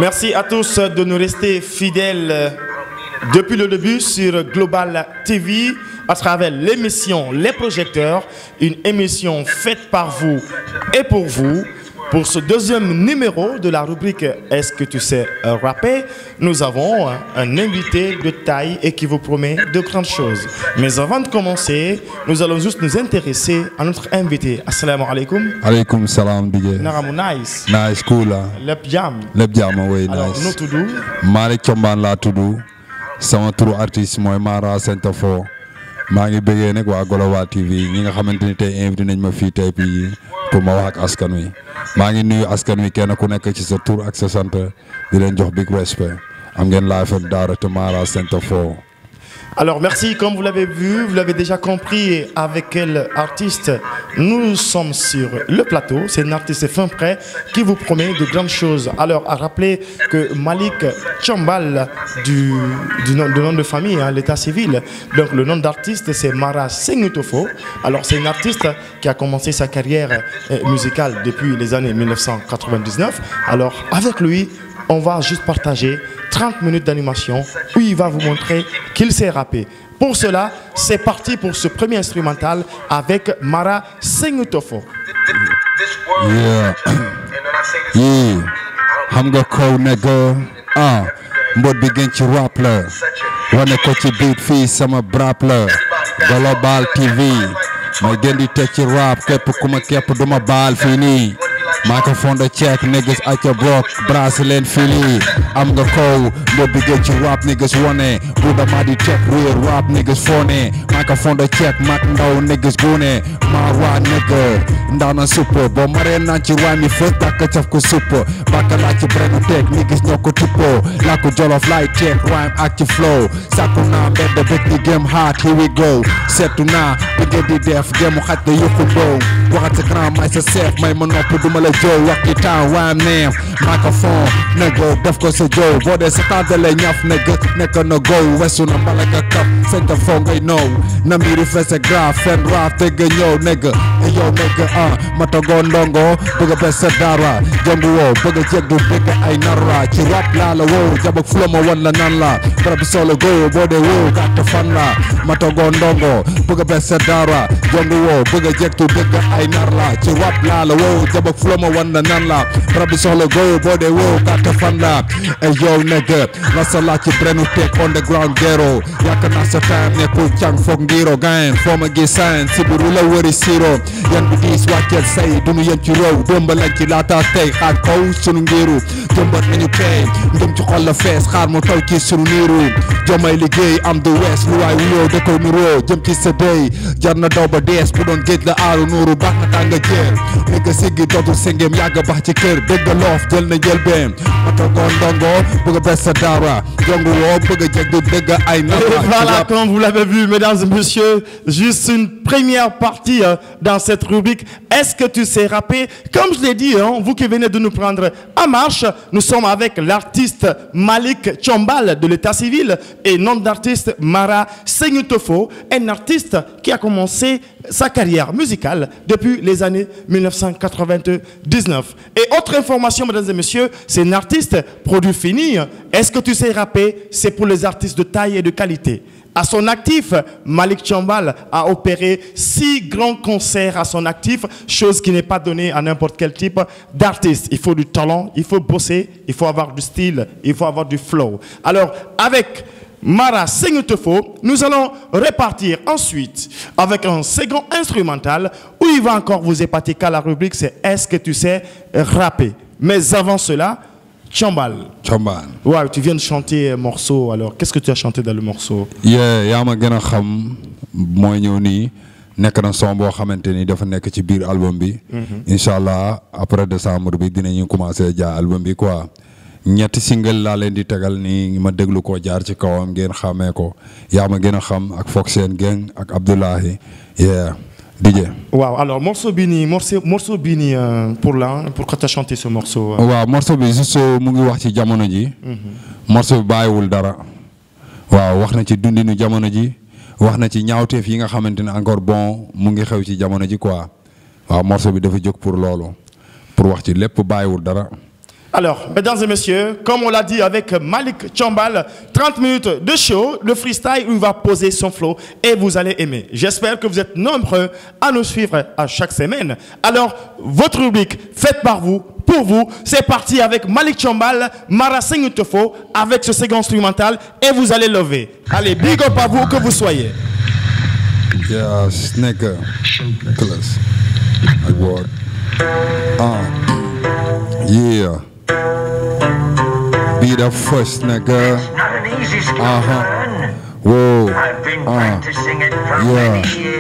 Merci à tous de nous rester fidèles depuis le début sur Global TV à travers l'émission Les Projecteurs, une émission faite par vous et pour vous. Pour ce deuxième numéro de la rubrique Est-ce que tu sais rapper, nous avons un invité de taille et qui vous promet de grandes choses. Mais avant de commencer, nous allons juste nous intéresser à notre invité. Assalamu alaikum. Alaikum salam DJ. Naramu nice. Nice cool là. Lep jam. Lep jam oui nice. Alors nous tudu. Malik Chomban la tudu. Sama turu artiste mooy Mara Centafo. maa ngi bëggee nag waa Global TV ñi nga xamante ni tey invité nañ ma fii tey puis pour ma wax ak askan wi maa ngi nuyu askan wi kenn ku nekk ci sa tur ak sa sant di leen jox big respect am ngeen live ak Daara te Mara Centafo. Alors merci, comme vous l'avez vu, vous l'avez déjà compris avec quel artiste nous sommes sur le plateau. C'est un artiste fin prêt qui vous promet de grandes choses. Alors à rappeler que Malik Chombal du nom de famille, hein, l'état civil, donc le nom d'artiste c'est Mara Sengutofo. Alors c'est un artiste qui a commencé sa carrière musicale depuis les années 1999. Alors avec lui, on va juste partager 30 minutes d'animation où il va vous montrer qu'il sait rapper. Pour cela, c'est parti pour ce premier instrumental avec Mara Sengutofo. Yeah. Yeah. xam nga kaw nigga mbot bi gën ci rap la wane ko ci beat fii sama brap la Global TV may gën di teg ci rap képp ku ma képp duma baal fii nii microphone the check niggas at your block brass leen fili am nga kow mbot bi gën ci rap niggas wane buda ma di check real rap niggas phone microphone the check mak ndaw niggas gune ma wa nigga ndaw na super bo mare nan ci rhyme first tak caf ko super baka la ci brenu tek niggas ñoko tipo la ko jollof like check rhyme ak ci flow sakuna mbedd bit ni game hard here we go setu na bi ngeen di def game xat da yokku bo waxat sa grand may sa chef may ma nopp duma la jow wax ci temps rhyme name microphone nigga def ko sa jow bo de sa tante la ñaf nigga nekk na go wesu na malaga kap Centafo ngay know na mbiri fesse grave fen rap te ga ñëw nigga yow nigga ma togo ndongo bëgg bes sa dara jëndu woo bëgg jeg du bëgg ay narra ci rap la la woo jabak flow ma wan la nan la barab solo go bo de woo gàtt fan la ma togo ndongo bëgg bes sa dara jëndu woo bëgg jeg du bëgg ay narra ci rap la la woo jabak flow ma wan la nan la barab solo go bo de woo gàtt fan la yow nigga la sa la ci brenu tek underground ghetto yak na sa time ne ko chang fok ngiro gain fo ma gi sign si bu la wëri siro yan bi dis wàcceel say duñu yem ci réew domba lañ ci laata tey xaar kaw sunu ngiru jëmbat nañu tey ndëm ci xol la fees xaar mu taw ci sunu niiru jomay liggéey am the west lu waay wuyoo da ko nuroo jëm ci sa day jar na daw ba dees bu doon géej la aaru nuuru baax na tànga jeer nigga siggi dootul sengeem yàgg baax ci kër dégg loof jël na jël beem matago ndongo bëgg a bes sa dara jongu woo bëgg a jeg du dégg ay nara. Voilà, comme vous l'avez vu, mesdames et messieurs, juste une première partie dans cette rubrique. Est-ce que tu sais rapper? Comme je l'ai dit, hein, vous qui venez de nous prendre en marche, nous sommes avec l'artiste Malik Chombal de l'état civil et nom d'artiste Mara Sengutofo, un artiste qui a commencé sa carrière musicale depuis les années 1999. Et autre information, mesdames et messieurs, c'est un artiste produit fini. Est-ce que tu sais rapper? C'est pour les artistes de taille et de qualité. À son actif, Malik Chombal a opéré 6 grands concerts à son actif, chose qui n'est pas donnée à n'importe quel type d'artiste. Il faut du talent, il faut bosser, il faut avoir du style, il faut avoir du flow. Alors, avec Mara Sengutofo, nous allons repartir ensuite avec un second instrumental où il va encore vous épater car la rubrique c'est Est-ce que tu sais rapper? Mais avant cela, Chombal. Ouais, tu viens de chanter un morceau, alors qu'est-ce que tu as chanté dans le morceau? Yeah, yaa ma gën a xam mooy ñëw nii nekk na son boo xamante ni dafa nekk ci biir album bi. Inch'Allah après décembre bi dinañu commencer jaa album bi quoi. ñetti single laa leen di tegal ni ma déglu ko jaar ci kawam ngeen xamee ko yaa ma gën a xam ak Fox Seen Gang ak Abdoulahi. Yeah. DJ. Wow, alors morceau bini pourquoi tu as chanté ce morceau? Waaw morceau bi juste mu ngi wax ci jamono ji. Morceau bi bàyyiwul dara. Waaw wax na ci dundinu jamono ji, wax na ci ñaawteef yi nga xamante ne encore bon mu ngi xew ci jamono ji quoi. Waaw morceau bi dafa jóg pour loolu. Pour wax ci lépp bàyyiwul dara. Alors, mesdames et messieurs, comme on l'a dit avec Malik Chambal, 30 minutes de show, de freestyle où il va poser son flow et vous allez aimer. J'espère que vous êtes nombreux à nous suivre à chaque semaine. Alors, votre rubrique faite par vous, pour vous, c'est parti avec Malik Chambal, Mara Singutofo, avec ce second instrumental et vous allez lever. Allez, big up à vous que vous soyez. Yes, nigga. Close. Award. Yeah. Be the first, nigga. Not an easy skill to learn. Whoa. I've been practicing it for Yeah. many years.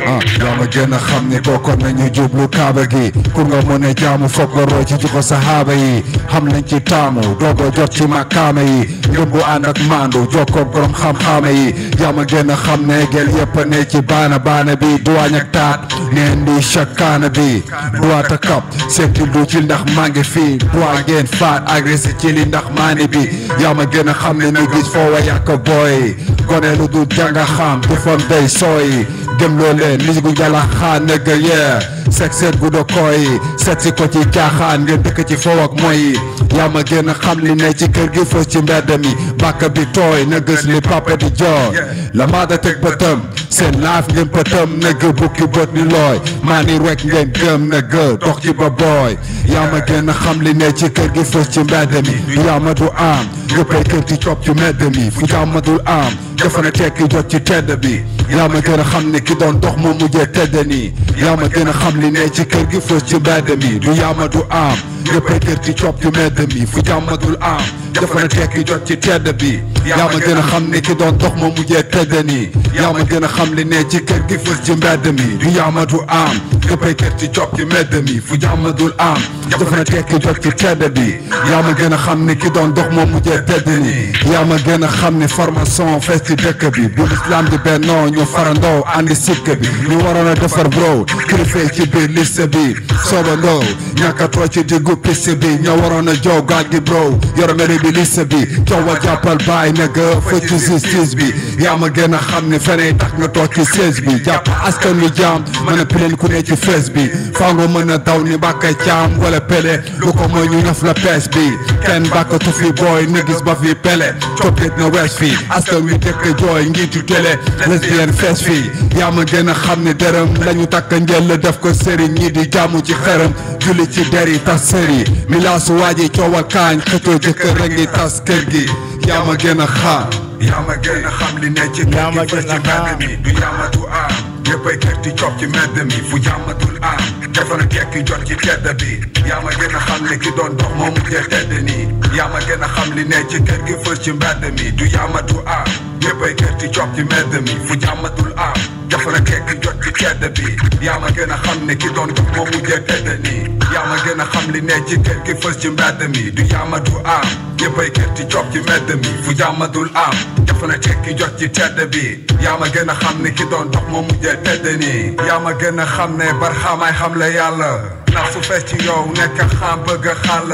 yaa ma gën a xam ne bokkoon nañu jublu kaaba gi pour nga mën a jaamu foog nga roy ci jikko sahaaba yi xam nañ ci taamu doogo jot ci makaama yi ngëm bu ànd ak maandu jokkoog borom xam-xaama yi yaa ma gën a xam ne gel yëpp a ne ci baana bi duwaañ ak taat neen di chakaana bi duwaata kap seeti du ci ndax maa ngi fii duwaa ngeen faat agressé ci li ndax maani bi yaa ma gën a xam ne ñu gis foo wa yàq booy gone lu du janga xam du fam day sooy dem loo leen musique gu jala xaan nigga yeah seet gu do koy seet si ko ci caaxaan ngeen dëkk ci foo ak mooy yaa ma gën a xam li ne ci kër gi fës ci mbedd mi bàkk bi tooy na gës li papa di joor la maada teg bëtëm seen laaf ngeen bëtëm nigga bukki bët ni looy maa ni rek ngeen gëm nigga dox ci ba booy yaa ma gën a xam li ne ci kër gi fës ci mbedd mi yaa ma du am yëppay kër ci cop ci mbedd mi fu jàmmadul am dafa na tekki jot ci tedd bi yaa ma gën a xam ne ki doon dox moo mujjee tedd nii yaa ma gën a xam li ne ci kër gi fës ci mbedd mi du yaa ma du am yëppay kër ci cop ci mbedd mi fu jàmmadul am dafa na tekki jot ci tedd bi yaa ma gën a xam ne ki doon dox moo mujjee tedd nii yaa ma gën a xam li ne ci kër gi fës ci mbedd mi du yaa ma du am yëppay kër ci cop ci mbedd mi fu jàmmadul am dafa na tekki jot ci tedd bi yaa ma gën a xam ne ki doon dox moo mujjee tedd nii yaa ma gën a xam ne formation fees ci dëkk bi bu islam di bennoo ñu farandoo andi sikk bi ñu waroon a defar bro kilifee ci biir liste bi soobandoo ñàkkatoo ci diggu piste bi ñoo waroon a jow gaal gi bro yor meri bi liste bi coowal jàppal bàyyi nega fëcc justice bi yaa ma gën a xam ne feneen tax nga toog ci siège bi jàpp askan wi jaam mën a pileen ku ne ci fees bi faa nga mën a daw ni bàkkay caam wala pele lu ko mooy ñu ñaf la pees bi kenn bàkkatu fi booy négis ba fi pele coppit na wees fi askan wi dëkk jooy ngiitu télé lesbienne fees fii yaa ma gën a xam ne dërëm lañu takk njël def ko sëriñ ñi di jaamu ci xërëm julli ci deri tas sëri mi laasu waaji coowal kaañ xëccoo jëkkër rek ngi tas kër gi yaa ma gën a xam yaa ma gën a xam li ne ci kër gi fës ci mbedd mi du yaamatu am yëppay kër di cop ci mbedd mi fu jàmmatul am dafa na tekki jot ci tedd bi yaa ma gën a xam ne ki doon dox moo mujjee tedd nii yaa ma gën a xam li ne ci kër gi fës ci mbedd mi du yaamatu am yëppay kër di cop ci mbedd mi fu jàmmatul am dafa na tekki jot ci tedd bi yaa ma gën a xam ne ki doon dox moo mujjee tedd nii yaa ma gën a xam li ne ci kër gi fës ci mbedd mi du yaamatu am yëppay kër di cop ci mbedd mi fu jàmmatul am dafa na tekki jot ci tedd bi yaa ma gën a xam ne ki doon dox moo mujjee tedd nii yaa ma gën a xam ne barxaamaay xam la yàlla ndax su fees ci yow nekk xam bëgg a xàll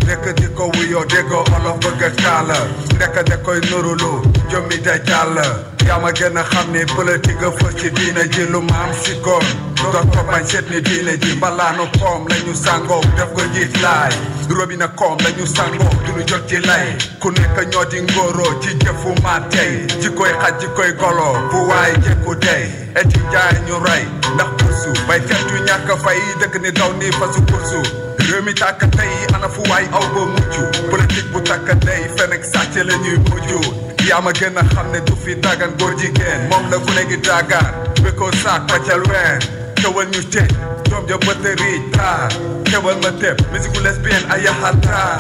nekk di ko wuyoo déggoo olof bëgg a kaala nekk da koy nurulu jommi da jàll yaa ma gën a xam ne politique a fës ci diina ji lu ma am si koon doon ko bañ seet ni diina ji mbalaanu koom la ñu sàngoo def ko jiit laay robina koom la ñu sàngoo duñu jot ci lay ku nekk ñoo di ngóoroo ci jëfu ma tey ji koy xaj ji koy golo bu waay jekku dey eti jaay ñu rey ndax kursu baykat yu ñàkk fay dëkk ni daw ni fasu kursu réew mi tàkk tey ana fu waay aw ba mucc politique bu tàkk tey fen ak sàcc la ñuy mujj yaa ma gën a xam ne du fi dagan góor jigéen moom la ku ne gi dagaan békkoo saak paccal ween kewal ñu tëj doom ja bëtëri taa kewal ma tëb musique lesbienne ay yaxal taa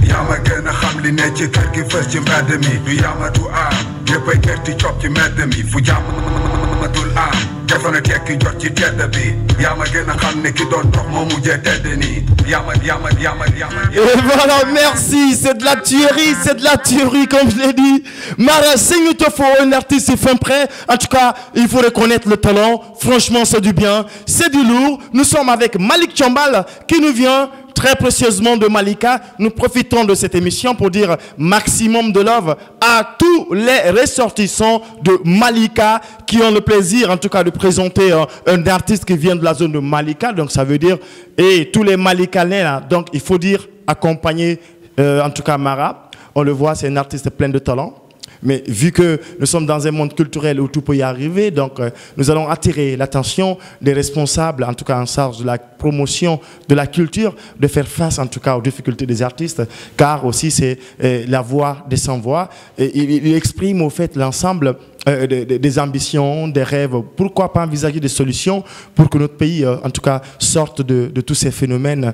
yaa ma gën a xam li ne ci kër gi fës ci mbedd mi du yaamatu am yëppay kër di cop ci mbedd mi fu jàmmatul am dafa na tekki jot ci tedd bi yaa ma gën a xam ne ki doon dox moo mujjee tedd nii yaa ma. Et voilà, merci, c'est de la tuerie comme je l'ai dit. Mara Singutofo, un artiste fin prêt. En tout cas, il faut reconnaître le talent. Franchement, c'est du bien, c'est du lourd. Nous sommes avec Malik Chambal qui nous vient très précieusement de Malika. Nous profitons de cette émission pour dire maximum de love à tous les ressortissants de Malika qui ont le plaisir, en tout cas, de présenter un artiste qui vient de la zone de Malika. Donc, ça veut dire, et tous les Malikanais, là, donc, il faut dire, accompagner, en tout cas, Mara. On le voit, c'est un artiste plein de talent. Mais vu que nous sommes dans un monde culturel où tout peut y arriver, donc nous allons attirer l'attention des responsables, en tout cas en charge de la promotion de la culture, de faire face en tout cas aux difficultés des artistes, car aussi c'est la voix des sans-voix. Il exprime au fait l'ensemble des ambitions, des rêves. Pourquoi pas envisager des solutions pour que notre pays, en tout cas, sorte de tous ces phénomènes,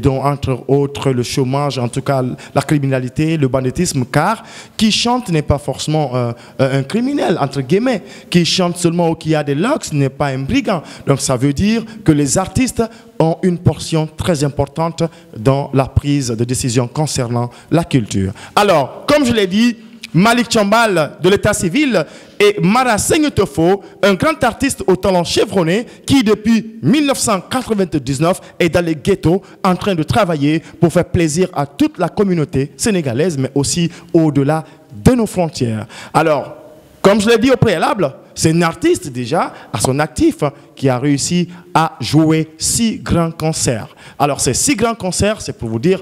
dont entre autres le chômage, en tout cas la criminalité, le banditisme, car qui chante n'est pas forcément un criminel, entre guillemets. Qui chante seulement ou qui a des locks n'est pas un brigand. Donc ça veut dire que les artistes ont une portion très importante dans la prise de décision concernant la culture. Alors, comme je l'ai dit, Malik Chambal de l'état civil et Mara Seignetofo, un grand artiste au talent chevronné qui depuis 1999 est dans les ghettos en train de travailler pour faire plaisir à toute la communauté sénégalaise mais aussi au-delà de nos frontières. Alors, comme je l'ai dit au préalable, c'est un artiste déjà à son actif qui a réussi à jouer 6 grands concerts. Alors ces 6 grands concerts, c'est pour vous dire,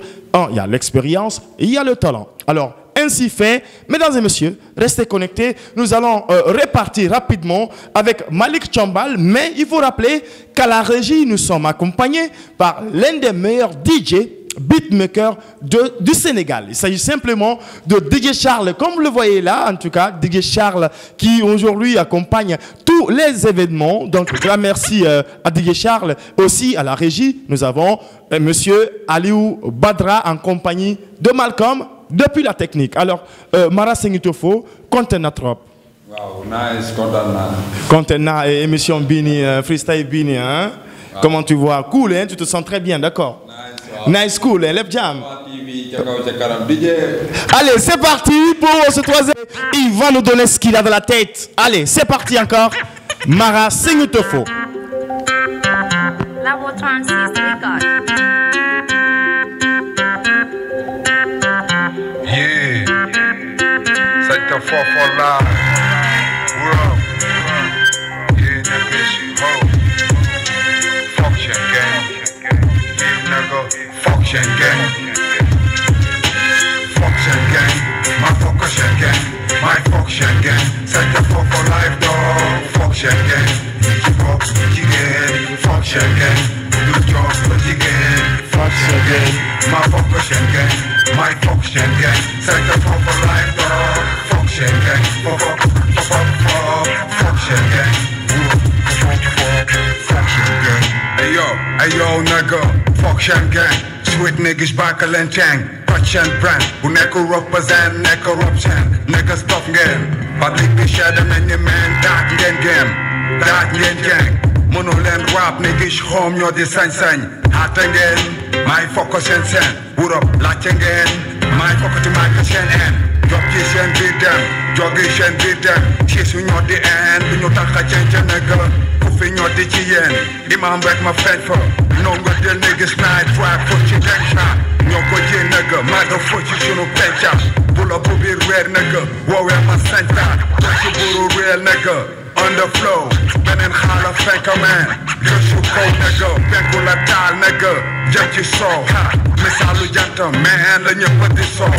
il y a l'expérience et il y a le talent. Alors, ainsi fait, mesdames et messieurs, restez connectés. Nous allons répartir rapidement avec Malik Chambal, mais il faut rappeler qu'à la régie, nous sommes accompagnés par l'un des meilleurs DJ beatmaker du Sénégal. Il s'agit simplement de DJ Charles, comme vous le voyez là, en tout cas, DJ Charles qui aujourd'hui accompagne tous les événements. Donc, grand merci à DJ Charles. Aussi, à la régie, nous avons monsieur Aliou Badra en compagnie de Malcolm depuis la technique. Alors, Mara Sengitofo, content trop. Wow, nice, content. Content et émission Bini, freestyle Bini, hein? Wow. Comment tu vois? Cool, hein? Tu te sens très bien, d'accord? Nice, cool, hein? Lève jam. Allez, c'est parti pour ce troisième. Il va nous donner ce qu'il a dans la tête. Allez, c'est parti encore. Mara Sengitofo. Yeah, c'est un fort là. Yeah, nigga, she ho. Function gang. Yeah, nigga, function gang. Function gang. My function gang. My function gang. C'est un fort life dog. Function gang. Hip hop, jiggen. Function gang. New job, jiggen. Function gang. My function gang. My function gang, set the pop for life dog. Function gang, function gang, function gang. Hey yo, nigga, function gang. Sweet niggas backal and chang. Passion brand, who never represent, never corruption. Niggas tough game, public be share them in the man, dark game, dark gang. Monoland rap, niggas home, you're the sign. Hot again, my focus and send. What up, like again, my focus to my patient end. Joggish and beat them, joggish and beat them. Chase when you're the end, when you talk a change a nigga. Puffin you're the GN, Imam back my friend for. No good the niggas night, drive for you extra. No good you nigga, mother for you should have pay chop. Pull up a bit red nigga, warrior my center. Don't you put a real nigga. On the flow, ben en Hala Fenka man. Just you cold nigga, Benkula Tal nigga. Just you saw, Missalu Janta man, then you put this on.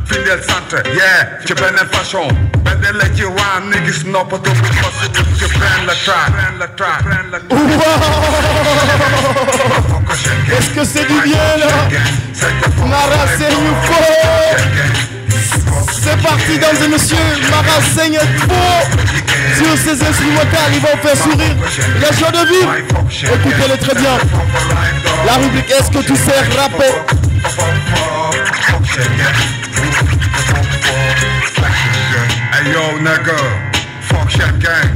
Fidel Santa, yeah, you ben en fashion. Ben they let you run, niggas no but to be possible. You prend la track, Est-ce que c'est du bien là? Mara Sengitofo. C'est parti, mesdames et messieurs, Mara Sengitofo. Sur ces instrumentales, ils vont faire sourire les joies de vivre. Écoutez-le très bien. La rubrique Est-ce que tu sais rapper? Hey yo nigga, function gang.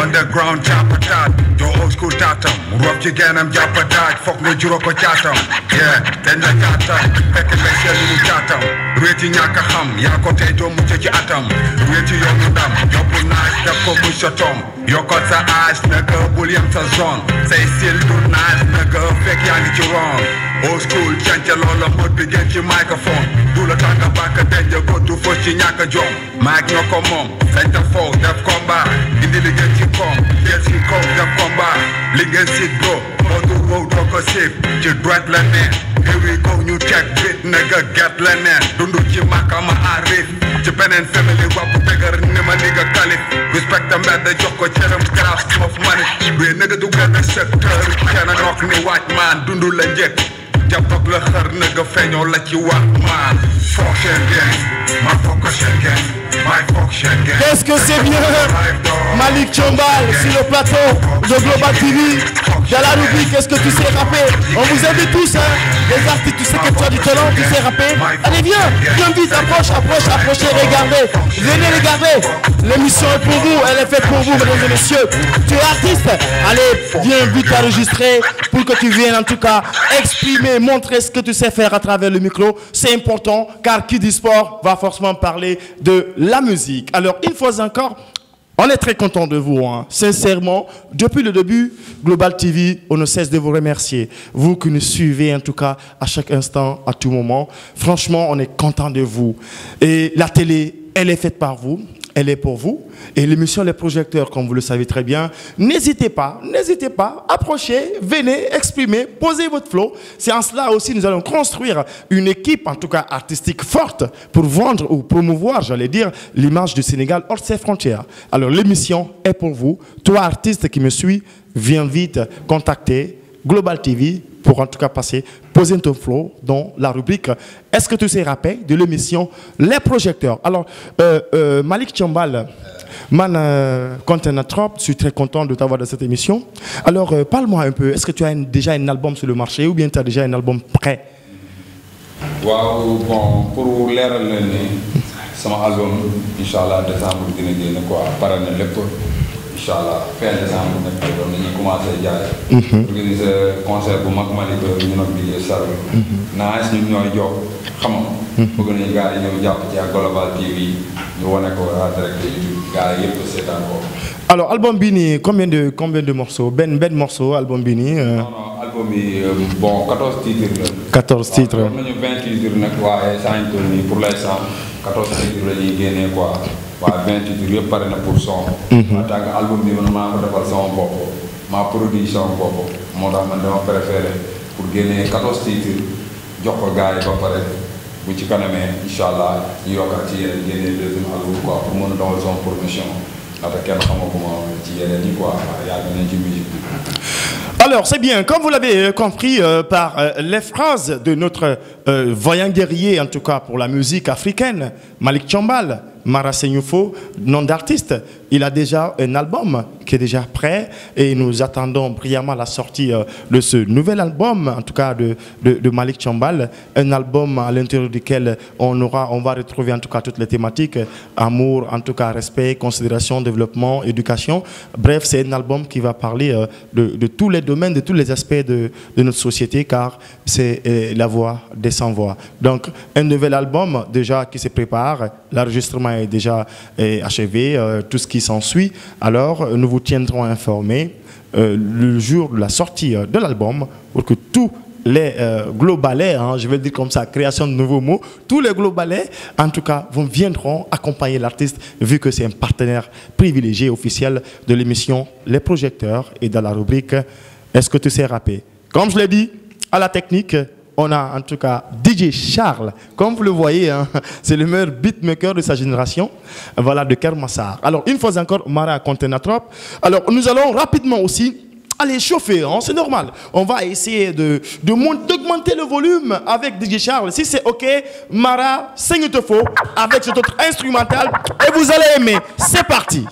Underground jàppataat doo old school taatam rob ci gennam jàppataat foog nga juróo ko caatam yeah dañ la caatam fekk nga seen mu caatam réeti ñàkk a xam yaa ko tey doo mucc ci atam réeti yoonu ndam yóbbu naaj def ko muy sa tom yokkal sa âge naka bul yem sa zone say style du naaj naka fekk yaa ngi ci wrong old school cance loola mot bi gën ci microphone du la tànga bàkk denc ko du fos ci ñàkk a jom maag ñoo ko moom sañ ta foo def combat indi li gën ci koom jël si kaw def combat li ngeen sit bro moo du wow doo ko siif ci droite la neen here we go ñu check bit nigga get la neen dundu ci makama arif ci beneen family wàppu tegar ni ma nigga kalif respect a mbedd jox ko cëram graf of money wee nigga du benn secteur kenn nok ni waaj maan dundu la njëkk jàpp ak la xar nigga feeñoo la ci waaj maan foog seen gang ma foog ko seen gang my foog seen gang. Qu'est-ce que c'est bien Malik Tchombal sur le plateau de Global TV dans la rubrique Qu'est-ce que tu sais rapper. On vous invite tous hein, les artistes, tu sais que tu as du talent, tu sais rapper. Allez viens vite, approchez, regardez, venez regarder. L'émission est pour vous, elle est faite pour vous mesdames et messieurs. Tu es artiste, allez viens vite t'enregistrer pour que tu viennes en tout cas exprimer, montrer ce que tu sais faire à travers le micro. C'est important car qui dit sport va forcément parler de la musique. Alors une fois encore, on est très content de vous, hein. Sincèrement, depuis le début, Global TV, on ne cesse de vous remercier. Vous qui nous suivez en tout cas à chaque instant, à tout moment. Franchement, on est content de vous. Et la télé, elle est faite par vous. Elle est pour vous. Et l'émission Les Projecteurs, comme vous le savez très bien, n'hésitez pas, approchez, venez, exprimez, posez votre flow. C'est en cela aussi nous allons construire une équipe, en tout cas artistique forte, pour vendre ou promouvoir, j'allais dire, l'image du Sénégal hors de ses frontières. Alors l'émission est pour vous. Toi, artiste qui me suis, viens vite contacter Global TV pour en tout cas poser ton flow dans la rubrique Est-ce que tu sais rapper de l'émission Les Projecteurs. Alors, Malik Tchombal, man, content trop, je suis très content de t'avoir dans cette émission. Alors, parle-moi un peu, est-ce que tu as déjà un album sur le marché ou bien tu as déjà un album prêt? Waaw, bon, pour leeral leen ni sama album, Inch'Allah, décembre dina génn quoi, pare na lépp. Inch'Allah, fin décembre nag tey doon nañu commencé jaay. Organiser concert bu mag Mali ba ñu nag di sar. Naa ñun ñooy jox xam nga. Bëgg nañu gars yi ñëw jàpp ci ak Global TV ñu wane ko à direct YouTube gars yi yëpp seetaan ko. Alors album bi nii combien de morceaux? Ben morceau album bi nii. Non, album bi bon 14 titres la. 14 titres. Am nañu 20 titres nag waaye saa ñu toll nii pour l'instant 14 titres la ñuy génnee quoi. waaw 20 titres yëpp pare na pour son. en tant que album bi man maa ko defal sama bopp maa produit sama bopp moo tax man dama préféré pour génnee 14 titres jox ko gars yi ba pare bu ci kanamee incha allah ñu yokkaat ci yeneen génnee deuxième album quoi pour mën a dawal sama promotion ndaxte kenn xamaguma ci yeneen yi quoi yàgg nañ ci musique bi. Alors, c'est bien, comme vous l'avez compris par les phrases de notre voyant guerrier, en tout cas pour la musique africaine, Malik Tchombal, Mara Seignoufo, nom d'artiste, il a déjà un album qui est déjà prêt et nous attendons brillamment la sortie de ce nouvel album, en tout cas de Malik Tchombal, un album à l'intérieur duquel on va retrouver en tout cas toutes les thématiques, amour, en tout cas respect, considération, développement, éducation. Bref, c'est un album qui va parler de tous les domaines, de tous les aspects de notre société, car c'est la voix des sans-voix. Donc, un nouvel album déjà qui se prépare, l'enregistrement est déjà achevé, tout ce qui s'ensuit. Alors, nous vous tiendrons informés le jour de la sortie de l'album pour que tous les globalais, hein, je vais dire comme ça, création de nouveaux mots, tous les globalais, en tout cas, viendront accompagner l'artiste, vu que c'est un partenaire privilégié, officiel de l'émission Les Projecteurs et dans la rubrique Est-ce que tu sais rapper? Comme je l'ai dit, à la technique, on a en tout cas DJ Charles, comme vous le voyez, hein, c'est le meilleur beatmaker de sa génération, voilà, de Kermassar. Alors, une fois encore, Mara Contenatrop. Alors, nous allons rapidement aussi aller chauffer, hein, c'est normal. On va essayer d'augmenter le volume avec DJ Charles. Si c'est OK, Mara, sing te faut avec cet autre instrumental et vous allez aimer. C'est parti.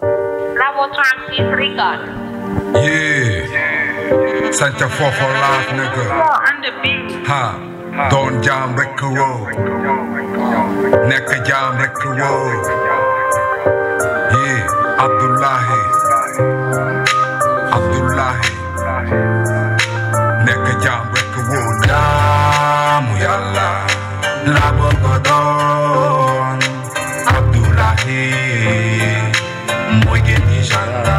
Bravo Transit Record. Yeah, Santa for life, nigga. On the beat. Ha, don't jam rek roll. Neka jam rek roll. Yeah, Abdullahi. Abdullahi nekk jaam rek woon jaamu yàlla la bëgg doon Abdullahi mooy gën di janga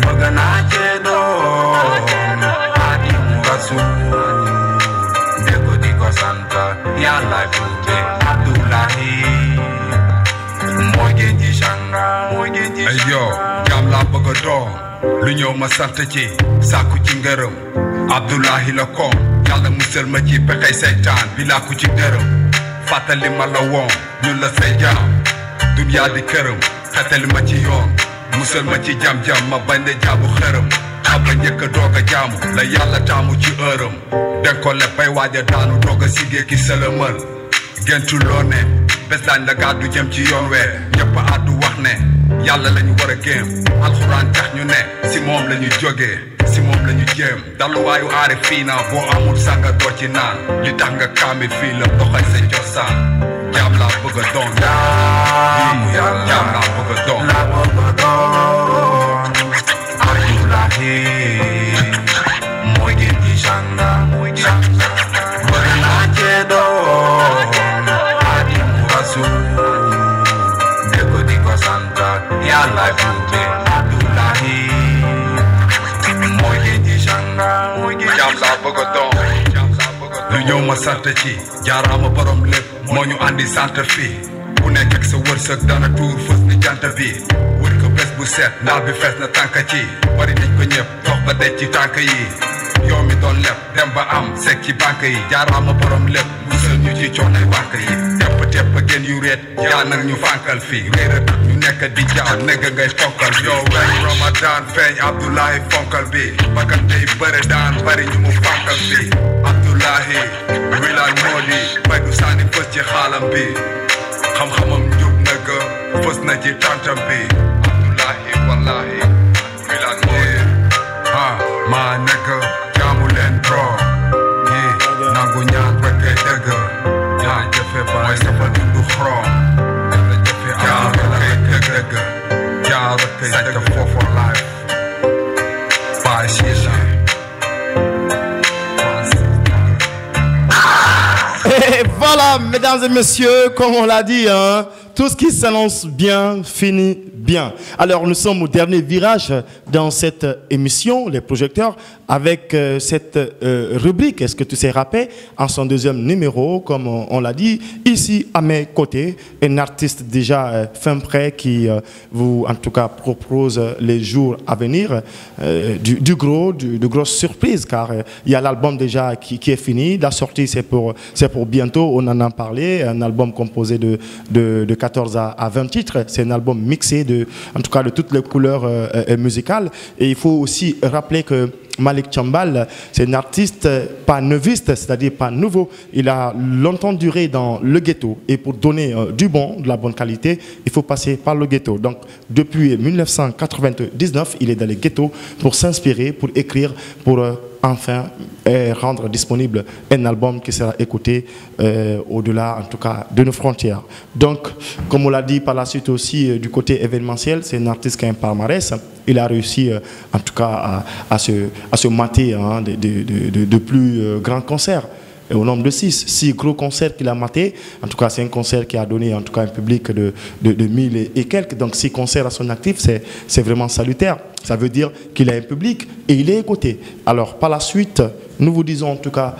bëgg naa cee doon Xaadimu Rasuul dégg di ko sant yàlla tuube Abdullahi mooy gën di janga ay yo jaam laa bëgg doon lu ñëw ma sant ci sàkku ci ngërëm Abdullahi la koom yàlla musal ma ci pexey seytaan bi laa ko ci dërëm fàttali ma la woon ñun la say jaam dunyaa di këram xetali ma ci yoon musal ma ci jam-jam ma bañ de jaamu xërëm aba njëkk doog a jaamu la yàlla taamu ci ërëm den ko leppay waaja daanu doog a sigee ki sëlëmal gentu loo ne bés daañ la gàddu jëm ci yoon wee ñëpp àddu wax ne yàlla lañu war a géem alxuraan tax ñu ne si moom lañu jógee si moom lañu jéem daluwaayu aari fii na boo amul sanga doo ci naan li tax nga kaamil fii la doxal sa cosaan jaam laa bëgg a doon jaam laa bëgg a doon Abdullahi mooy gën di janga bëgg naa cee doon Xaadimu Rasuul dégg di ko sant yàlla tuube Abdullahi mooy gën di janga jaam laa bëgg a doon lu ñëw ma sant ci jaaraama borom lépp moo ñu andi sant fii ku nekk ak sa wërsëg dana tuur fës ni jant bi wër ko bés bu set ndaal bi fees na tànk ci bari nañ ko ñëpp dox ba dej ci tànk yi yow mi doon lépp dem ba am sek ci banque yi jaaraama borom lépp musal ñu ci coonay banque yi tepp gën yu reet yaa nag ñu fànkal fii réer a tax ñu nekk di jaam negg ngay fonkal yow weñ Ramadan feeñ Abdullahi fonkal bi bakkan day bëre daan bari ñu mu fànkal fii Abdullahi wilaan moo di bay du saani fës ci xaalam bi xam-xamam njub nag fës na ci tàntam bi Abdullahi wallahi wilaan moo di maa nekk jaamu leen bro yi nangu ñaan rekkee dëgg yaa jëfe mooy safa dundu xorom yaa rekkee dëgg yaa rekkee dëgg for life bàyyi Chicha. Et voilà, mesdames et messieurs, comme on l'a dit, hein, tout ce qui s'annonce bien finit bien. Alors, nous sommes au dernier virage dans cette émission, les projecteurs, avec cette rubrique, est-ce que tu sais rapper, en son deuxième numéro, comme on l'a dit, ici à mes côtés, un artiste déjà fin prêt qui vous, en tout cas, propose les jours à venir de grosses surprises, car il y a l'album déjà qui est fini, la sortie c'est pour bientôt, on en a parlé, un album composé de 14 à 20 titres, c'est un album mixé en tout cas de toutes les couleurs musicales, et il faut aussi rappeler que Malick Thiambal, c'est un artiste pas neuviste, c'est-à-dire pas nouveau. Il a longtemps duré dans le ghetto. Et pour donner du bon, de la bonne qualité, il faut passer par le ghetto. Donc, depuis 1999, il est dans les ghettos pour s'inspirer, pour écrire, pour enfin rendre disponible un album qui sera écouté au-delà, en tout cas, de nos frontières. Donc, comme on l'a dit par la suite aussi, du côté événementiel, c'est un artiste qui a un palmarès. Il a réussi, en tout cas, à se mater hein, de plus grands concerts. Et au nombre de 6 gros concerts qu'il a matés. En tout cas, c'est un concert qui a donné en tout cas un public de 1000 et quelques. Donc 6 concerts à son actif, c'est vraiment salutaire. Ça veut dire qu'il a un public et il est écouté. Alors, par la suite, nous vous disons en tout cas,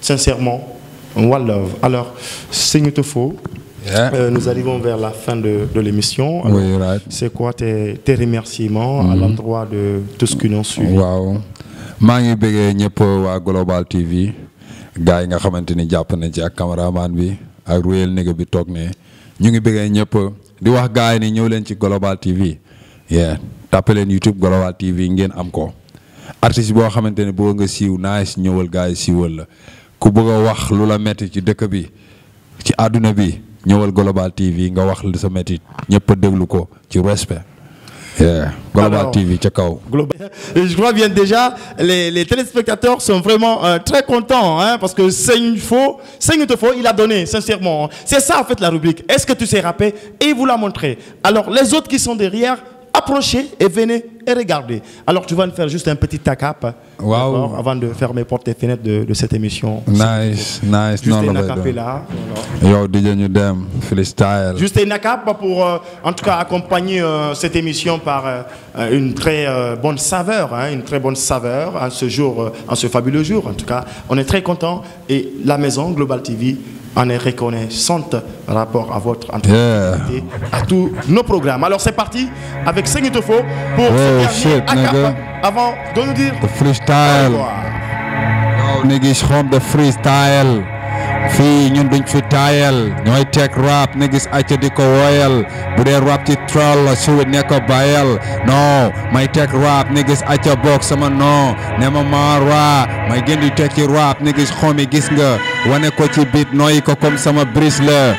sincèrement, one love. Alors, Seigne te faut. Yeah. Nous arrivons vers la fin de l'émission. Oui, right. C'est quoi tes remerciements à l'endroit de tout ce qui nous suit? Wow. Mangi bëggee ñëpp waa Global TV gars yi nga xamante ni jàpp nañ ci ak cameraman bi ak Royal Nigga bi toog ne ñu ngi bëggee ñëpp di wax gars yi ni ñëw leen ci Global TV yeah tapé leen YouTube Global TV ngeen am ko artiste boo xamante ne boo nga siiw nice ñëwal gars yi siiwal la ku bëgg a wax lu la metti ci dëkk bi ci àdduna bi ñëwal Global TV nga wax li sa metti ñëpp déglu ko ci respect. Yeah. Global alors, TV, je crois bien déjà, les téléspectateurs sont vraiment très contents hein, parce que Seigne te faut, il a donné, sincèrement. C'est ça en fait la rubrique. Est-ce que tu sais rapper? Et il vous l'a montré. Alors les autres qui sont derrière, approchez et venez et regardez. Alors tu vas nous faire juste un petit tacap Wow. avant de fermer portes et fenêtres de cette émission. Nice. Juste Non, un la acapella. Yo, DJ New Dem, freestyle. Juste un acap pour en tout cas accompagner cette émission par une très bonne saveur, hein, une très bonne saveur en ce jour, en ce fabuleux jour. En tout cas, on est très content et la maison Global TV en est reconnaissante par rapport à votre activité, à tous nos programmes. Alors c'est parti avec Segnitofo pour ce dernier acap avant de nous dire The freestyle. Yo, niggas from the freestyle. Fii ñun duñ fi taayal ñooy teg rap niggas acca di ko woyal bu dee rap ci troll la suwit ne ko bayal non may teg rap niggas acca bokk sama non ne ma maara may gën di teg ci rap niggas xomi gis nga wane ko ci beat nooyi ko comme sama bris la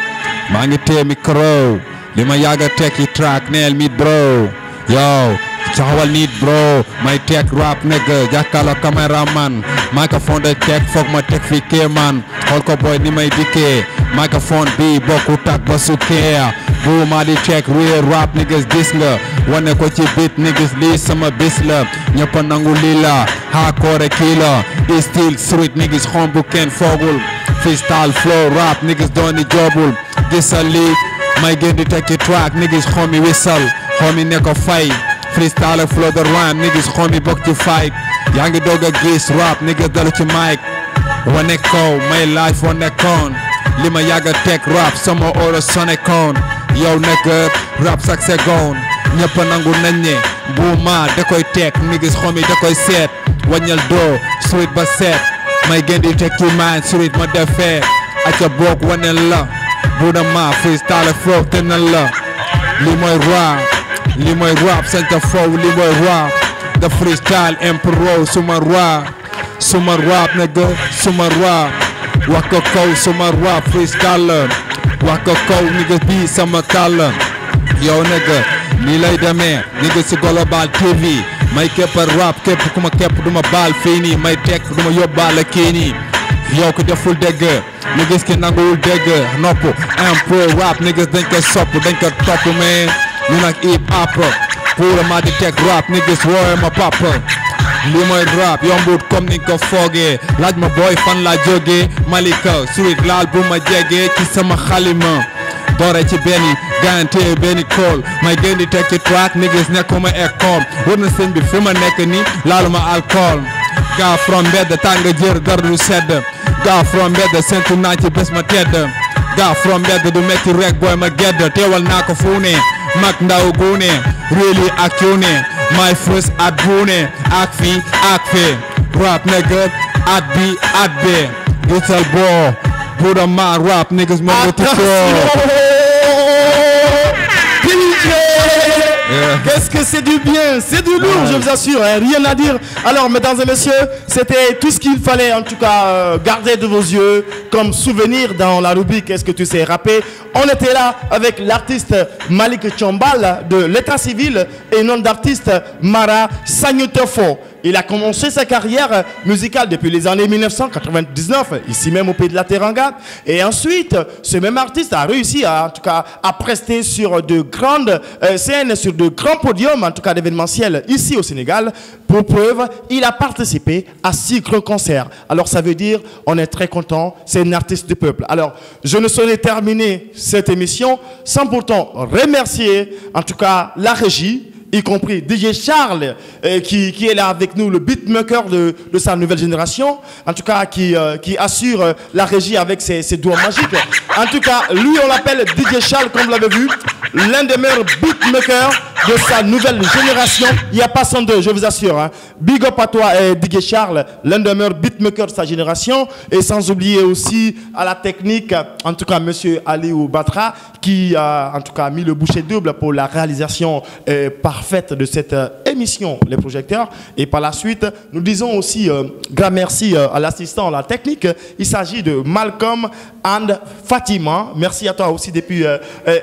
maa ngi tee micro li ma yàgga teg ci track neel mit bro yow taxawal nit bro may teg rap nigga jàkkaarloo cameraman microphone de teg foog ma teg fi kéemaan xool ko boy ni may dikkee microphone bi bokku tak ba sukkee bu ma di teg real rap niggas gis nga wane ko ci beat niggas lii sama bis la ñëpp nangu lii la hardcore kii la still street niggas xom bu kenn foogul freestyle flow rap niggas dooni joobul gisal lii may gën di teg ci track niggas xomi whistle xomi ne ko fay freestyle flow the rhyme niggas xomi bokk ci fight yaa ngi doog a gis rap niggas dalu ci mic wane ko may life wane koon li ma yàgg a teg rap sama oro sone koon yow nekk rap chaque seconde ñëpp nangu nañ ne bu ma da koy teg niggas xomi da koy seet waññal doo street ba seet may gën di teg ci mind street ma defee aca boog wane la bu da ma freestyle flow te na la li mooy rap li mooy rap santa flow li mooy rap the freestyle emperor suma rap nigga suma rap wax ko kaw suma rap freestyle wax ko kaw nigga bi sama kàll yow nigga nii lay demee nigga si Global TV may képp rap képp ku ma képp duma baal fii nii may teg duma yóbbaale kii nii yow ko deful dégg niggas ki nanguwul dégg nopp impro rap niggas dañ ko sopp dañ ko topp mais ñu nag hip hop pour ma di teg rap niggas woowe ma papa li mooy rap yombut comme ni ko foogee laaj ma boy fan la jógee Malika street laal bu ma jegee ci sama xalima doore ci benn gante benn kool may gën di teg ci track niggas nekkuma école war na sëñ bi fi ma nekk ni laaluma alcool gaa from mbedd tàng jër dara du sedd gaa from mbedd sentu naa ci bés ma tedd gaa from mbedd du metti rek boy ma gedd teewal naa ko fu ne mag ndaw guune really ak cuune my first at buune ak fii ak fee rap nigga at bi at bee gisal boo buda ma rap niggas ma ngutu Qu'est-ce que c'est du bien, c'est du lourd, je vous assure, hein, rien à dire. Alors, mesdames et messieurs, c'était tout ce qu'il fallait en tout cas garder de vos yeux comme souvenir dans la rubrique Est-ce que tu sais rapper. On était là avec l'artiste Malik Chombal de l'état civil et nom d'artiste Mara Sagnitofo. Il a commencé sa carrière musicale depuis les années 1999, ici même au pays de la Teranga. Et ensuite, ce même artiste a réussi à, en tout cas, à prester sur de grandes scènes, sur de grands podiums, en tout cas d'événementiels, ici au Sénégal. Pour preuve, il a participé à 6 grands concerts. Alors ça veut dire, on est très content, c'est un artiste du peuple. Alors, je ne saurais terminer cette émission sans pourtant remercier, en tout cas, la régie, y compris DJ Charles, qui est là avec nous, le beatmaker de sa nouvelle génération, en tout cas qui assure la régie avec ses doigts magiques. En tout cas, lui on l'appelle DJ Charles, comme vous l'avez vu, l'un des meilleurs beatmakers de sa nouvelle génération. Il n'y a pas 102, je vous assure. Hein. Big up à toi, DJ Charles, l'un des meilleurs beatmakers de sa génération. Et sans oublier aussi à la technique, en tout cas Monsieur Aliou Batra, qui a en tout cas mis le bouchée double pour la réalisation parfaite de cette émission, les projecteurs. Et par la suite, nous disons aussi grand merci à l'assistant, à la technique. Il s'agit de Malcolm and Fatima. Merci à toi aussi depuis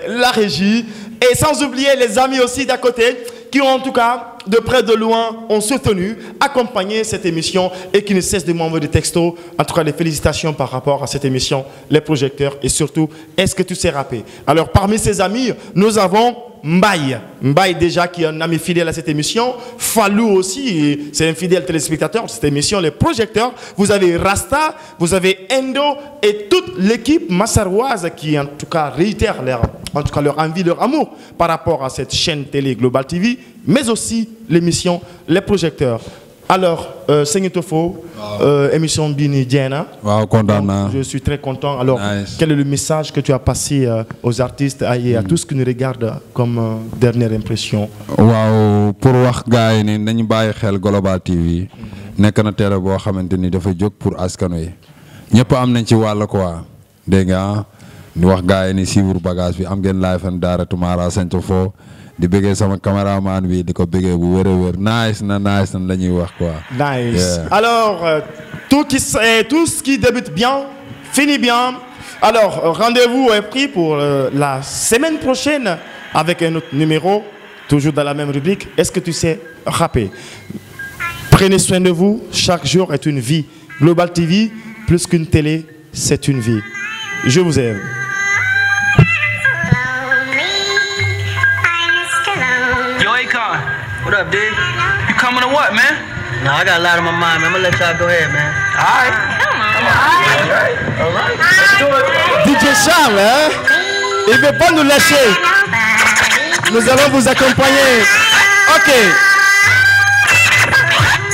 la régie. Et sans oublier les amis aussi d'à côté qui ont en tout cas, de près de loin, ont soutenu, accompagné cette émission et qui ne cessent de m'envoyer des textos. En tout cas, les félicitations par rapport à cette émission, les projecteurs et surtout, est-ce que tu sais rapper? Alors, parmi ces amis, nous avons Mbaye. Mbaye déjà qui est un ami fidèle à cette émission. Fallou aussi, c'est un fidèle téléspectateur de cette émission, les projecteurs. Vous avez Rasta, vous avez Endo et toute l'équipe massaroise qui en tout cas réitère leur envie, leur amour par rapport à cette chaîne télé Global TV, mais aussi l'émission Les Projecteurs. Alors, Seignetofo, émission Bini Diana. Wow, je suis très content. Alors, nice. Quel est le message que tu as passé aux artistes et à tous ceux qui nous regardent comme dernière impression? Wow, pour wax gaay ni nañu bàyyi xel Global TV nekk na télé boo xamante ni dafa jóg pour askan wi ñëpp am nañ ci wàll quoi dégg nga ñu wax gaay ni suivre bagage bi am ngeen live and direct Mara Seignetofo di bëggee sama cameraman bi di ko bëggee bu wér nice na la ñuy wax quoi. Nice. Yeah. Alors tout ce qui débute bien finit bien. Alors rendez-vous est pris pour la semaine prochaine avec un autre numéro, toujours dans la même rubrique. Est-ce que tu sais rapper? Prenez soin de vous. Chaque jour est une vie. Global TV, plus qu'une télé, c'est une vie. Je vous aime. What up, dude? You coming or what, man? No, I got a lot on my mind, man. I'm gonna let y'all go ahead, man. Alright. All right. Let's do it. DJ Charles, hein? Il veut pas nous lâcher. Nous allons vous accompagner.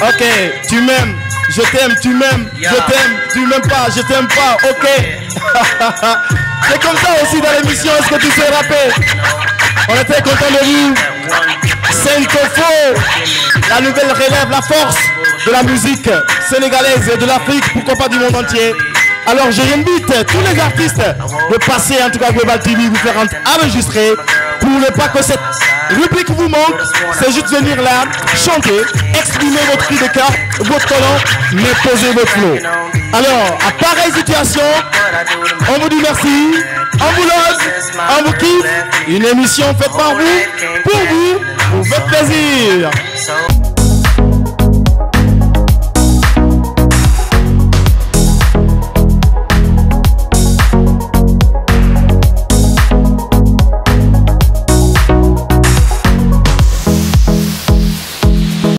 Ok, tu m'aimes. Je t'aime, tu m'aimes. Je t'aime, tu m'aimes pas. Je t'aime pas. Ok. C'est comme ça aussi dans l'émission. Est-ce que tu sais rapper? On est très content de vous. Seignetofo, la nouvelle relève, la force de la musique sénégalaise et de l'Afrique, pourquoi pas du monde entier. Alors je invite tous les artistes de passer en tout cas Global TV, vous faire enregistrer pour ne pas que cette rubrique vous manque. C'est juste venir là, chanter, exprimer votre cri de cœur, votre talent, mais poser votre flow. Alors, à pareille situation, on vous dit merci, on vous love, on vous kiffe. Une émission faite par vous, pour vous, pour votre plaisir.